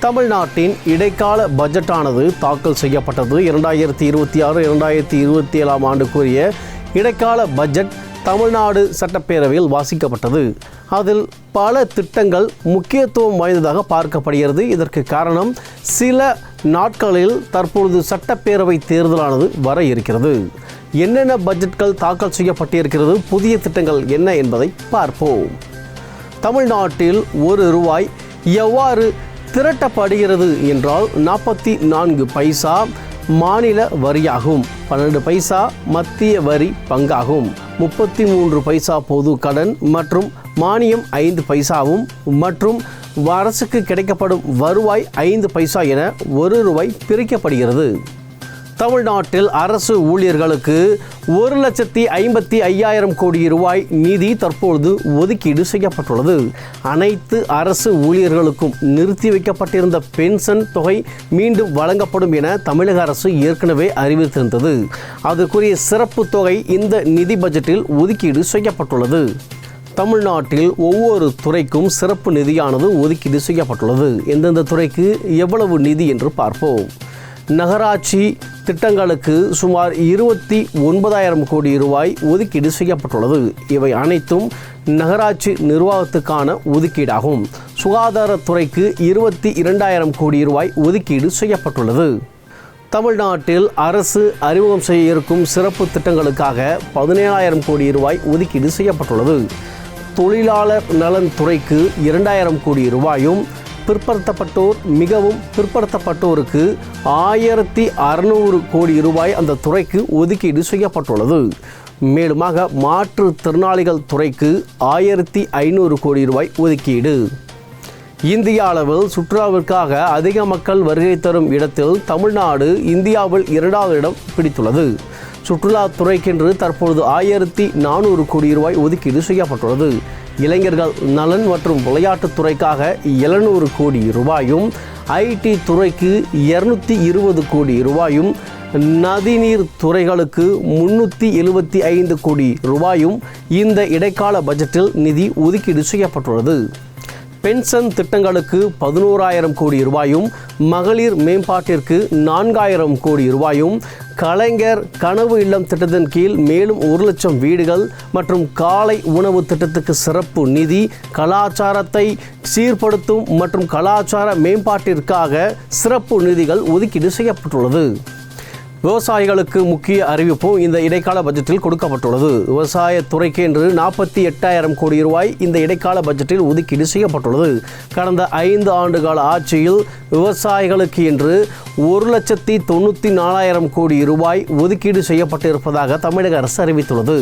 தமிழ்நாட்டின் இடைக்கால பட்ஜெட்டானது தாக்கல் செய்யப்பட்டது. 2026-2027 ஆண்டுக்குரிய இடைக்கால பட்ஜெட் தமிழ்நாடு சட்டப்பேரவையில் வாசிக்கப்பட்டது. அதில் பல திட்டங்கள் முக்கியத்துவம் வாய்ந்ததாக பார்க்கப்படுகிறது. இதற்கு காரணம் சில நாட்களில் தற்பொழுது சட்டப்பேரவை தேர்தலானது வர இருக்கிறது. என்னென்ன பட்ஜெட்கள் தாக்கல் செய்யப்பட்டிருக்கிறது, புதிய திட்டங்கள் என்ன என்பதை பார்ப்போம். தமிழ்நாட்டில் ₹1 எவ்வாறு திரட்டப்படுகிறது என்றால் 44 பைசா மாநில வரியாகும், 12 பைசா மத்திய வரி பங்காகும், 33 பைசா பொது கடன் மற்றும் மானியம் 5 பைசாவும் மற்றும் அரசுக்கு கிடைக்கப்படும் வருவாய் 5 பைசா என ₹1 பிரிக்கப்படுகிறது. தமிழ்நாட்டில் அரசு ஊழியர்களுக்கு ₹1,55,000 கோடி நிதி தற்பொழுது ஒதுக்கீடு செய்யப்பட்டுள்ளது. அனைத்து அரசு ஊழியர்களுக்கும் நிறுத்தி வைக்கப்பட்டிருந்த பென்ஷன் தொகை மீண்டும் வழங்கப்படும் என தமிழக அரசு ஏற்கனவே அறிவித்திருந்தது. அதற்குரிய சிறப்பு தொகை இந்த நிதி பட்ஜெட்டில் ஒதுக்கீடு செய்யப்பட்டுள்ளது. தமிழ்நாட்டில் ஒவ்வொரு துறைக்கும் சிறப்பு நிதியானது ஒதுக்கீடு செய்யப்பட்டுள்ளது. எந்தெந்த துறைக்கு எவ்வளவு நிதி என்று பார்ப்போம். நகராட்சி திட்டங்களுக்கு சுமார் ₹29,000 கோடி ஒதுக்கீடு செய்யப்பட்டுள்ளது. இவை அனைத்தும் நகராட்சி நிர்வாகத்துக்கான ஒதுக்கீடாகும். சுகாதாரத்துறைக்கு ₹22,000 கோடி ஒதுக்கீடு செய்யப்பட்டுள்ளது. தமிழ்நாட்டில் அரசு அறிமுகம் செய்ய இருக்கும் சிறப்பு திட்டங்களுக்காக ₹17,000 கோடி ஒதுக்கீடு செய்யப்பட்டுள்ளது. தொழிலாளர் நலன் துறைக்கு ₹2,000 கோடி பிற்படுத்தப்பட்டோர் மிகவும் பிற்படுத்தப்பட்டோருக்கு ₹1,600 கோடி அந்த துறைக்கு ஒதுக்கீடு செய்யப்பட்டுள்ளது. மேலுமாக மாற்றுத்திறனாளிகள் துறைக்கு ₹1,500 கோடி ஒதுக்கீடு. இந்திய அளவில் சுற்றுலாவிற்காக அதிக மக்கள் வருகை தரும் இடத்தில் தமிழ்நாடு இந்தியாவில் 2வது இடம் பிடித்துள்ளது. சுற்றுலாத்துறைக்கென்று தற்பொழுது ₹1,400 கோடி ஒதுக்கீடு செய்யப்பட்டுள்ளது. இளைஞர்கள் நலன் மற்றும் விளையாட்டுத் துறைக்காக ₹700 கோடி, ஐடி துறைக்கு ₹220 கோடி, நதிநீர் துறைகளுக்கு ₹375 கோடி இந்த இடைக்கால பட்ஜெட்டில் நிதி ஒதுக்கீடு செய்யப்பட்டுள்ளது. பென்ஷன் திட்டங்களுக்கு ₹11,000 கோடி, மகளிர் மேம்பாட்டிற்கு ₹4,000 கோடி, கலைஞர் கனவு இல்லம் திட்டத்தின் கீழ் மேலும் 1,00,000 வீடுகள் மற்றும் காலை உணவு திட்டத்துக்கு சிறப்பு நிதி, கலாச்சாரத்தை சீர்படுத்தும் மற்றும் கலாச்சார மேம்பாட்டிற்காக சிறப்பு நிதிகள் ஒதுக்கீடு செய்யப்பட்டுள்ளது. விவசாயிகளுக்கு முக்கிய அறிவிப்பும் இந்த இடைக்கால பட்ஜெட்டில் கொடுக்கப்பட்டுள்ளது. விவசாயத்துறைக்கு என்று ₹48,000 கோடி இந்த இடைக்கால பட்ஜெட்டில் ஒதுக்கீடு செய்யப்பட்டுள்ளது. கடந்த 5 ஆண்டுகால ஆட்சியில் விவசாயிகளுக்கு என்று ₹1,94,000 கோடி ஒதுக்கீடு செய்யப்பட்டிருப்பதாக தமிழக அரசு அறிவித்துள்ளது.